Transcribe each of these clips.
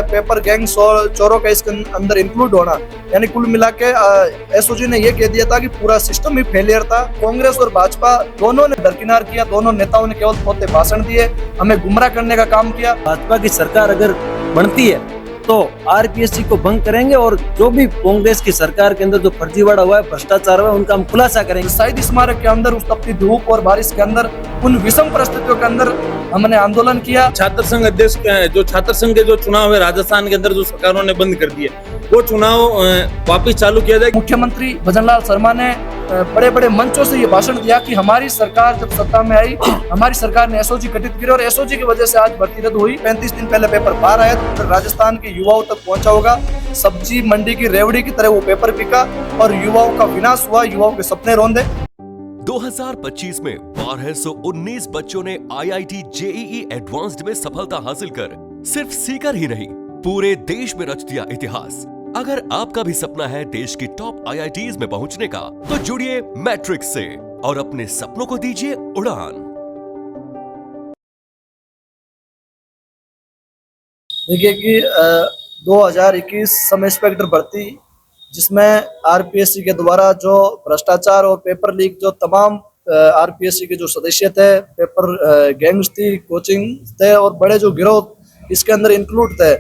Paper gangs और चोरों का इसके अंदर इंक्लूड होना, यानी कुल मिला के एसओजी ने ये कह दिया था कि पूरा सिस्टम ही फेलियर था। कांग्रेस और भाजपा दोनों ने दरकिनार किया, दोनों नेताओं ने केवल थोड़े भाषण दिए, हमें गुमराह करने का काम किया। भाजपा की सरकार अगर बनती है तो आरपीएससी को भंग करेंगे और जो भी कांग्रेस की सरकार के अंदर जो फर्जीवाड़ा हुआ है, भ्रष्टाचार हुआ है, उनका हम खुलासा करेंगे। शहीद स्मारक के अंदर उस तपती धूप और बारिश के अंदर, उन विषम परिस्थितियों के अंदर हमने आंदोलन किया। छात्र संघ अध्यक्ष जो छात्र संघ के जो चुनाव है राजस्थान के अंदर जो सरकारों ने बंद कर दिए, वो चुनाव वापिस चालू किया जाए। मुख्यमंत्री भजनलाल शर्मा ने बड़े बड़े मंचों से ये भाषण दिया कि हमारी सरकार जब सत्ता में आई, हमारी सरकार ने एसओजी गठित की और एसओजी की वजह से आज भर्ती रद्द हुई। 35 दिन पहले पेपर बाहर आया तो राजस्थान के युवाओं तक पहुंचा होगा। सब्जी मंडी की रेवड़ी की तरह वो पेपर बिका और युवाओं का विनाश हुआ, युवाओं के सपने रौंदे। 2025 में 1219 बच्चों ने आईआईटी जेईई एडवांस्ड में सफलता हासिल कर सिर्फ सीकर ही नहीं, पूरे देश में रच दिया इतिहास। अगर आपका भी सपना है देश की टॉप आईआईटीज में पहुंचने का, तो जुड़िए मैट्रिक्स से और अपने सपनों को दीजिए उड़ान। देखिए कि 2021 सब इंस्पेक्टर भर्ती, जिसमें आरपीएससी के द्वारा जो भ्रष्टाचार और पेपर लीक, जो तमाम आरपीएससी के जो सदस्य थे, पेपर गैंग्स थी, कोचिंग थे और बड़े जो गिरोह इसके अंदर इंक्लूड थे,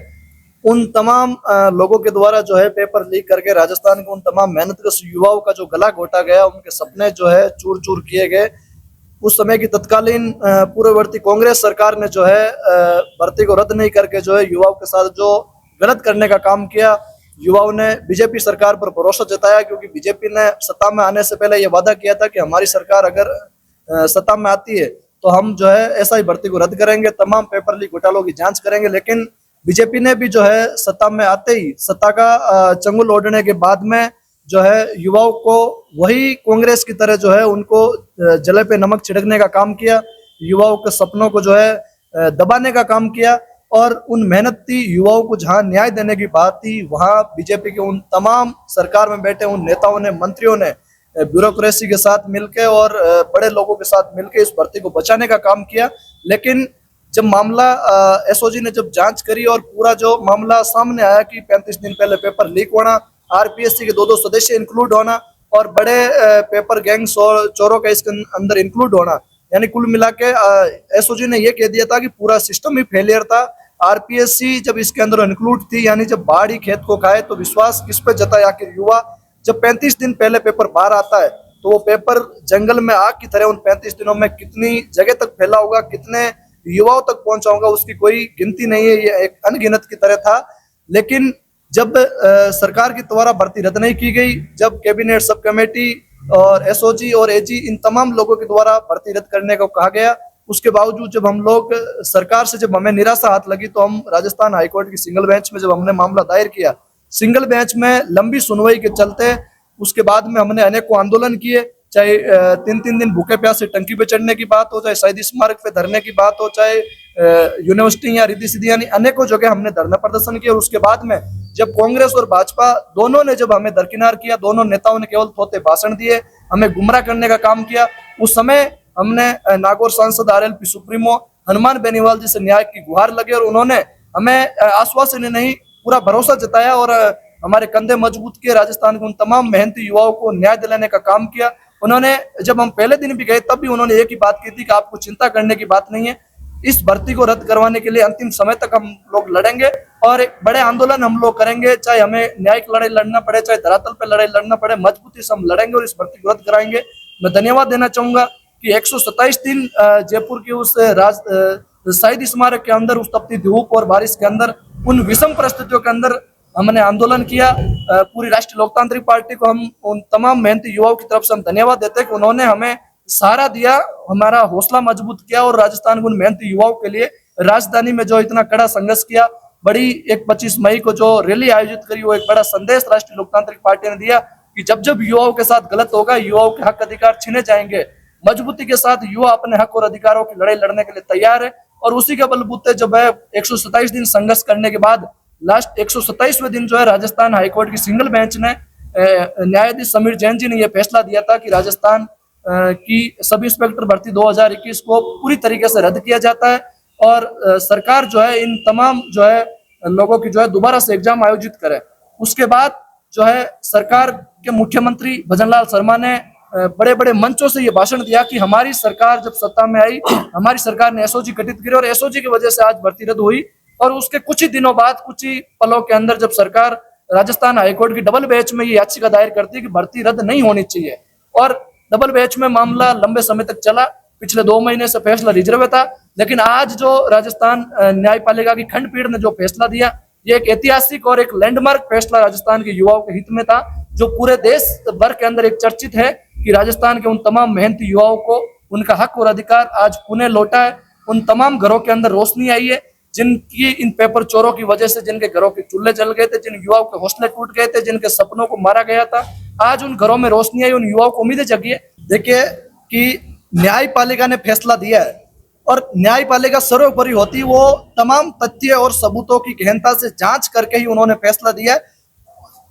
उन तमाम लोगों के द्वारा जो है पेपर लीक करके राजस्थान के उन तमाम मेहनतकश युवाओं का जो गला घोटा गया, उनके सपने जो है चूर चूर किए गए। उस समय की तत्कालीन पूर्ववर्ती कांग्रेस सरकार ने जो है भर्ती को रद्द नहीं करके जो है युवाओं के साथ जो गलत करने का काम किया। युवाओं ने बीजेपी सरकार पर भरोसा जताया, क्योंकि बीजेपी ने सत्ता में आने से पहले ये वादा किया था कि हमारी सरकार अगर सत्ता में आती है तो हम जो है ऐसा ही भर्ती को रद्द करेंगे, तमाम पेपर लीक घोटालों की जांच करेंगे। लेकिन बीजेपी ने भी जो है सत्ता में आते ही सत्ता का चंगुल ओढ़ने के बाद में जो है युवाओं को वही कांग्रेस की तरह जो है उनको जले पे नमक छिड़कने का काम किया, युवाओं के सपनों को जो है दबाने का काम किया। और उन मेहनती युवाओं को जहां न्याय देने की बात थी, वहां बीजेपी के उन तमाम सरकार में बैठे उन नेताओं ने, मंत्रियों ने ब्यूरोक्रेसी के साथ मिलकर और बड़े लोगों के साथ मिलकर इस भर्ती को बचाने का काम किया। लेकिन जब मामला एसओजी ने जब जांच करी और पूरा जो मामला सामने आया कि 35 दिन पहले पेपर लीक होना, आरपीएससी के दो सदस्य इंक्लूड होना और बड़े पेपर गैंग्स और चोरों का इसके अंदर इंक्लूड होना, यानी कुल मिला के एसओजी ने यह कह दिया था कि पूरा सिस्टम ही फेलियर था। आरपीएससी जब इसके अंदर इंक्लूड थी, यानी जब बाढ़ ही खेत को खाए, तो विश्वास किस पे जताए आखिर युवा? जब 35 दिन पहले पेपर बाहर आता है तो वो पेपर जंगल में आग की तरह उन 35 दिनों में कितनी जगह तक फैला होगा, कितने युवाओं तक पहुंचा होगा, उसकी कोई गिनती नहीं है, ये एक अनगिनत की तरह था। लेकिन जब सरकार के द्वारा भर्ती रद्द नहीं की गई, जब कैबिनेट सब कमेटी और एसओजी और एजी इन तमाम लोगों के द्वारा भर्ती रद्द करने को कहा गया, उसके बावजूद जब हम लोग सरकार से जब हमें निराशा हाथ लगी, तो हम राजस्थान हाईकोर्ट की सिंगल बेंच में जब हमने मामला दायर किया, सिंगल बेंच में लंबी सुनवाई के चलते उसके बाद में हमने अनेकों आंदोलन किए, चाहे 3-3 दिन भूखे प्यासे टंकी पे चढ़ने की बात हो, चाहे शहीद स्मारक पे धरने की बात हो, चाहे यूनिवर्सिटी या रिद्धि सिद्धि, यानी अनेकों जगह हमने धरना प्रदर्शन किया। और उसके बाद में जब कांग्रेस और भाजपा दोनों ने जब हमें दरकिनार किया, दोनों नेताओं ने केवल थोड़े भाषण दिए, हमें गुमराह करने का काम किया, उस समय हमने नागौर सांसद आरएलपी सुप्रीमो हनुमान बेनीवाल जी से न्याय की गुहार लगे और उन्होंने हमें आश्वासन नहीं, पूरा भरोसा जताया और हमारे कंधे मजबूत किए, राजस्थान के उन तमाम मेहनती युवाओं को न्याय दिलाने का काम किया। उन्होंने, जब हम पहले दिन भी गए तब भी उन्होंने एक ही बात की थी कि आपको चिंता करने की बात नहीं है, इस भर्ती को रद्द करवाने के लिए अंतिम समय तक हम लोग लड़ेंगे और एक बड़े आंदोलन हम लोग करेंगे, चाहे हमें न्यायिक लड़ाई लड़ना पड़े, चाहे धरातल पर लड़ाई लड़ना पड़े, मजबूती से हम लड़ेंगे और इस भर्ती को रद्द कराएंगे। मैं धन्यवाद देना चाहूंगा कि 127 दिन जयपुर के उस शहीद स्मारक के अंदर, उस तपती धूप और बारिश के अंदर, उन विषम परिस्थितियों के अंदर हमने आंदोलन किया। पूरी राष्ट्रीय लोकतांत्रिक पार्टी को हम उन तमाम मेहनती युवाओं की तरफ से हम धन्यवाद देते हैं कि उन्होंने हमें सहारा दिया, हमारा हौसला मजबूत किया और राजस्थान के उन मेहनती युवाओं के लिए राजधानी में जो इतना कड़ा संघर्ष किया, बड़ी एक 25 मई को जो रैली आयोजित करी, वो एक बड़ा संदेश राष्ट्रीय लोकतांत्रिक पार्टी ने दिया कि जब जब युवाओं के साथ गलत होगा, युवाओं के हक अधिकार छीने जाएंगे, मजबूती के साथ युवा अपने हक और अधिकारों की लड़ाई लड़ने के लिए तैयार है। और उसी के बलबूते जब है 127 दिन संघर्ष करने के बाद लास्ट 127वें दिन जो है राजस्थान हाईकोर्ट की सिंगल बेंच ने न्यायाधीश समीर जैन जी ने यह फैसला दिया था कि राजस्थान की सब इंस्पेक्टर भर्ती 2021 को पूरी तरीके से रद्द किया जाता है और सरकार जो है इन तमाम जो है लोगों की जो है दोबारा से एग्जाम आयोजित करें। उसके बाद जो है सरकार के मुख्यमंत्री भजनलाल शर्मा ने बड़े बड़े मंचों से ये भाषण दिया कि हमारी सरकार जब सत्ता में आई, हमारी सरकार ने एसओजी गठित की और एसओजी की वजह से आज भर्ती रद्द हुई। और उसके कुछ ही दिनों बाद, कुछ ही पलों के अंदर जब सरकार राजस्थान हाईकोर्ट की डबल बेंच में ये याचिका दायर करती है कि भर्ती रद्द नहीं होनी चाहिए, और डबल बेंच में मामला लंबे समय तक चला। पिछले 2 महीने से फैसला रिजर्व था, लेकिन आज जो राजस्थान न्यायपालिका की खंडपीठ ने जो फैसला दिया, ये एक ऐतिहासिक और एक लैंडमार्क फैसला राजस्थान के युवाओं के हित में था, जो पूरे देश भर के अंदर एक चर्चित है कि राजस्थान के उन तमाम मेहनती युवाओं को उनका हक और अधिकार आज पुनः लौटा है। उन तमाम घरों के अंदर रोशनी आई है जिनकी इन पेपर चोरों की वजह से जिनके घरों के चूल्हे जल गए थे, जिन युवाओं के हौसले टूट गए थे, जिनके सपनों को मारा गया था, आज उन घरों में रोशनी आई, उन युवाओं को उम्मीदें जगी है। देखिए कि न्यायपालिका ने फैसला दिया है और न्यायपालिका सर्वोपरि होती, वो तमाम तथ्य और सबूतों की गहनता से जांच करके ही उन्होंने फैसला दिया है।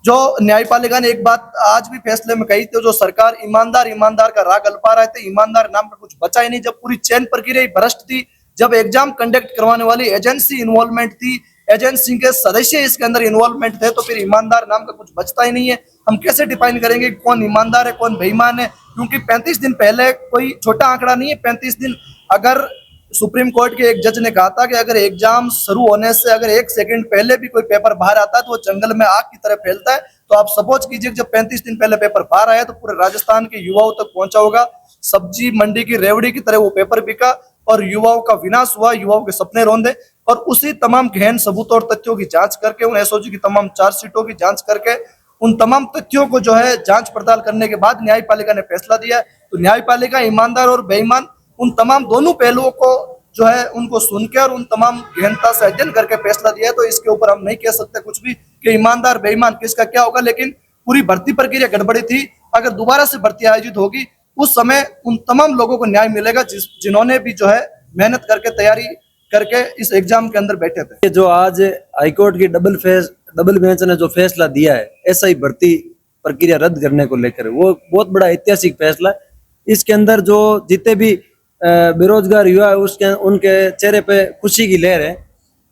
जो न्यायपालिका ने एक बात आज भी फैसले में कही थी, जो सरकार ईमानदार का राग अल्पा रहे थे, ईमानदार नाम का कुछ बचा ही नहीं। जब पूरी चेन प्रक्रिया भ्रष्ट थी, जब एग्जाम कंडक्ट करवाने वाली एजेंसी इन्वॉल्वमेंट थी, एजेंसी के सदस्य इसके अंदर इन्वॉल्वमेंट थे, तो फिर ईमानदार नाम का कुछ बचता ही नहीं है। हम कैसे डिफाइन करेंगे कौन ईमानदार है, कौन बेईमान है? क्योंकि 35 दिन पहले कोई छोटा आंकड़ा नहीं है। 35 दिन, अगर सुप्रीम कोर्ट के एक जज ने कहा था कि अगर एग्जाम शुरू होने से अगर 1 सेकंड पहले भी कोई पेपर बाहर आता है तो वो जंगल में आग की तरह फैलता है। तो आप सपोज कीजिए जब 35 दिन पहले पेपर बाहर आया तो पूरे राजस्थान के युवाओं तक पहुंचा होगा। सब्जी मंडी की रेवड़ी की तरह वो पेपर बिका और युवाओं का विनाश हुआ, युवाओं के सपने रौंदे। और उसी तमाम गहन सबूतों और तथ्यों की जांच करके, उन एसओजी की तमाम चार्जशीटों की जांच करके, उन तमाम तथ्यों को जो है जांच पड़ताल करने के बाद न्यायपालिका ने फैसला दिया। तो न्यायपालिका ईमानदार और बेईमान उन तमाम दोनों पहलुओं को जो है उनको सुन के और उन तमाम गहनता से अध्ययन करके फैसला दिया। तो इसके ऊपर हम नहीं कह सकते कुछ भी कि ईमानदार बेईमान किसका क्या होगा, लेकिन पूरी भर्ती प्रक्रिया गड़बड़ी थी। अगर दोबारा से भर्ती आयोजित होगी उस समय उन तमाम लोगों को न्याय मिलेगा जिन्होंने भी जो है मेहनत करके तैयारी करके इस एग्जाम के अंदर बैठे थे। जो आज हाईकोर्ट की डबल बेंच ने जो फैसला दिया है एसआई भर्ती प्रक्रिया रद्द करने को लेकर, वो बहुत बड़ा ऐतिहासिक फैसला है। इसके अंदर जो जितने भी बेरोजगार युवा है उसके उनके चेहरे पे खुशी की लहर है।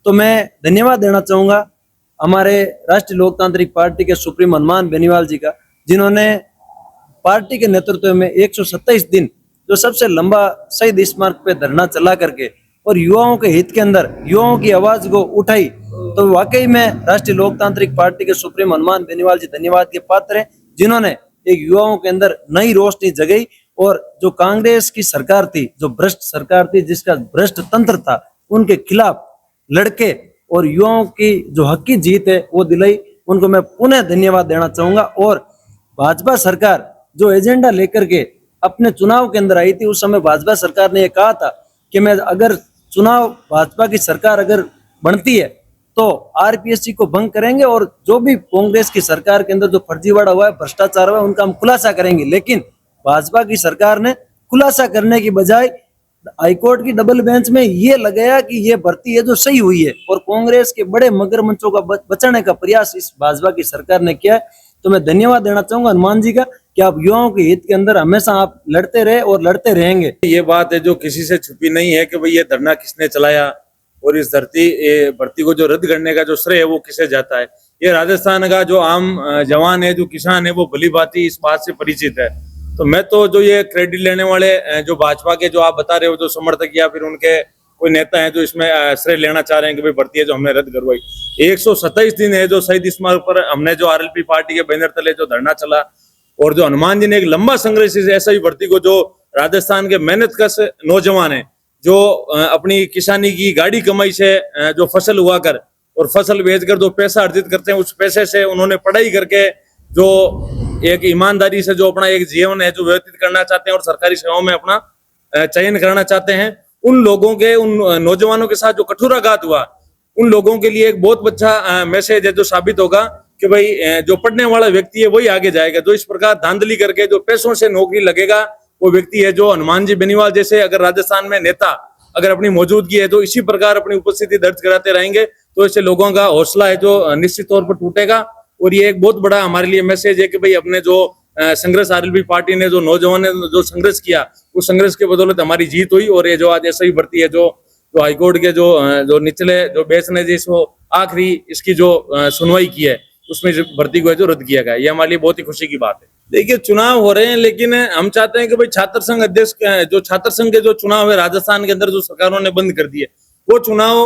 तो मैं धन्यवाद देना चाहूँगा हमारे राष्ट्रीय लोकतांत्रिक पार्टी के सुप्रीम हनुमान बेनीवाल जी का, जिन्होंने पार्टी के नेतृत्व में 127 दिन जो सबसे लंबा शहीद स्मारक पे धरना चला करके और युवाओं के हित के अंदर युवाओं की आवाज को उठाई। तो वाकई में राष्ट्रीय लोकतांत्रिक पार्टी के सुप्रीम हनुमान बेनीवाल जी धन्यवाद के पात्र हैं, जिन्होंने एक युवाओं के अंदर नई रोशनी जगाई। और जो कांग्रेस की सरकार थी, जो भ्रष्ट सरकार थी, जिसका भ्रष्ट तंत्र था, उनके खिलाफ लड़के और युवाओं की जो हक की जीत है वो दिलाई। उनको मैं पुनः धन्यवाद देना चाहूंगा। और भाजपा सरकार जो एजेंडा लेकर के अपने चुनाव के अंदर आई थी, उस समय भाजपा सरकार ने यह कहा था कि मैं अगर चुनाव भाजपा की सरकार अगर बनती है तो आरपीएससी को भंग करेंगे और जो भी कांग्रेस की सरकार के अंदर जो फर्जीवाड़ा हुआ है, भ्रष्टाचार हुआ है, उनका हम खुलासा करेंगे। लेकिन भाजपा की सरकार ने खुलासा करने की बजाय हाईकोर्ट की डबल बेंच में ये लगाया कि ये भर्ती है जो सही हुई है, और कांग्रेस के बड़े मगरमच्छों का बचाने का प्रयास इस भाजपा की सरकार ने किया है। तो मैं धन्यवाद देना चाहूंगा हनुमान जी का कि आप युवाओं के हित के अंदर हमेशा आप लड़ते रहे और लड़ते रहेंगे। ये बात है जो किसी से छुपी नहीं है कि भाई ये धरना किसने चलाया और इस भर्ती को जो रद्द करने का जो श्रेय है वो किसे जाता है। ये राजस्थान का जो आम जवान है, जो किसान है, वो भली भांति इस बात से परिचित है। तो मैं तो जो ये क्रेडिट लेने वाले जो भाजपा के जो आप बता रहे हो जो समर्थक या फिर उनके कोई नेता हैं जो इसमें श्रेय लेना चाह रहे हैं कि भाई भर्ती है जो हमने रद्द करवाई। 127 दिन है जो शहीद स्मारक पर हमने जो आरएलपी पार्टी के बैनर तले जो धरना चला, और जो हनुमान जी ने एक लंबा संघर्ष ऐसा ही भर्ती को, जो राजस्थान के मेहनतकश नौजवान है जो अपनी किसानी की गाड़ी कमाई से जो फसल उगा कर और फसल बेचकर जो पैसा अर्जित करते हैं, उस पैसे से उन्होंने पढ़ाई करके जो एक ईमानदारी से जो अपना एक जीवन है जो व्यतीत करना चाहते हैं और सरकारी सेवाओं में अपना चयन करना चाहते हैं, उन लोगों के, उन नौजवानों के साथ जो कठोराघात हुआ, उन लोगों के लिए एक बहुत अच्छा मैसेज है जो साबित होगा कि भाई जो पढ़ने वाला व्यक्ति है वही आगे जाएगा। जो इस प्रकार धांधली करके जो पैसों से नौकरी लगेगा वो व्यक्ति है जो हनुमान जी बेनीवाल जैसे अगर राजस्थान में नेता अगर अपनी मौजूदगी है तो इसी प्रकार अपनी उपस्थिति दर्ज कराते रहेंगे तो ऐसे लोगों का हौसला है जो निश्चित तौर पर टूटेगा। और ये एक बहुत बड़ा हमारे लिए मैसेज है कि भाई अपने जो संघर्ष आरएलपी पार्टी ने जो नौजवान ने जो संघर्ष किया, उस संघर्ष के बदौलत हमारी जीत हुई। और ये जो आज ऐसा ही भर्ती है जो जो हाईकोर्ट के जो निचले जो बेंच ने जिसको आखिरी इसकी जो सुनवाई की है उसमें जो भर्ती को है जो रद्द किया गया, ये हमारे लिए बहुत ही खुशी की बात है। देखिए चुनाव हो रहे हैं, लेकिन हम चाहते हैं कि भाई छात्र संघ अध्यक्ष जो छात्र संघ के जो चुनाव है राजस्थान के अंदर जो सरकारों ने बंद कर दिए वो चुनाव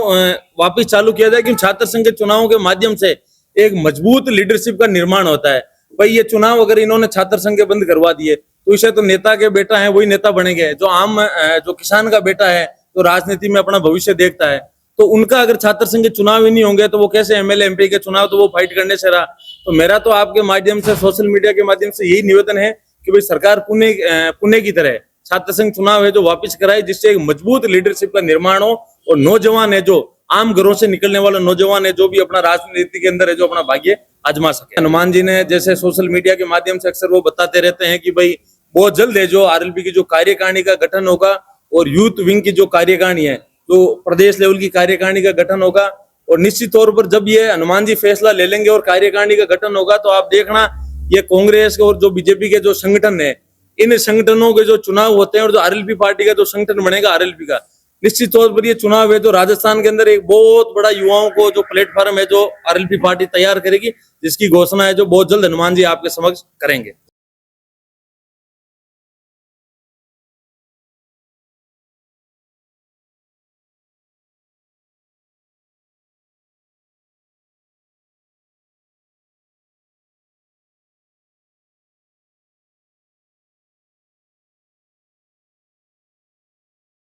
वापिस चालू किया जाए, क्योंकि छात्र संघ के चुनावों के माध्यम से एक मजबूत लीडरशिप का निर्माण होता है। भाई ये चुनाव अगर इन्होंने छात्र संघ के बंद करवा दिए तो इसे तो नेता के बेटा है वही नेता बनेंगे, जो आम जो किसान का बेटा है तो राजनीति में अपना भविष्य देखता है, तो उनका अगर छात्र संघ के चुनाव ही नहीं होंगे तो वो कैसे एमएलए एमपी के चुनाव तो वो फाइट करने से रहा। तो मेरा तो आपके माध्यम से सोशल मीडिया के माध्यम से यही निवेदन है कि भाई सरकार पुणे की तरह छात्र संघ चुनाव है जो वापिस कराए, जिससे एक मजबूत लीडरशिप का निर्माण हो और नौजवान है जो आम घरों से निकलने वाला नौजवान है जो भी अपना राजनीति के अंदर है जो अपना भाग्य आजमा सके। हनुमान जी ने जैसे सोशल मीडिया के माध्यम से अक्सर वो बताते रहते हैं कि भाई बहुत जल्द है जो आरएलपी की जो कार्यकारिणी का गठन होगा और यूथ विंग की जो कार्यकारिणी है जो प्रदेश लेवल की कार्यकारिणी का गठन होगा, और निश्चित तौर पर जब ये हनुमान जी फैसला ले लेंगे और कार्यकारिणी का गठन होगा तो आप देखना ये कांग्रेस और जो बीजेपी के जो संगठन है इन संगठनों के जो चुनाव होते हैं और जो आरएलपी पार्टी का जो संगठन बनेगा आरएलपी का, निश्चित तौर पर ये चुनाव है जो राजस्थान के अंदर एक बहुत बड़ा युवाओं को जो प्लेटफॉर्म है जो आरएलपी पार्टी तैयार करेगी, जिसकी घोषणा है जो बहुत जल्द हनुमान जी आपके समक्ष करेंगे।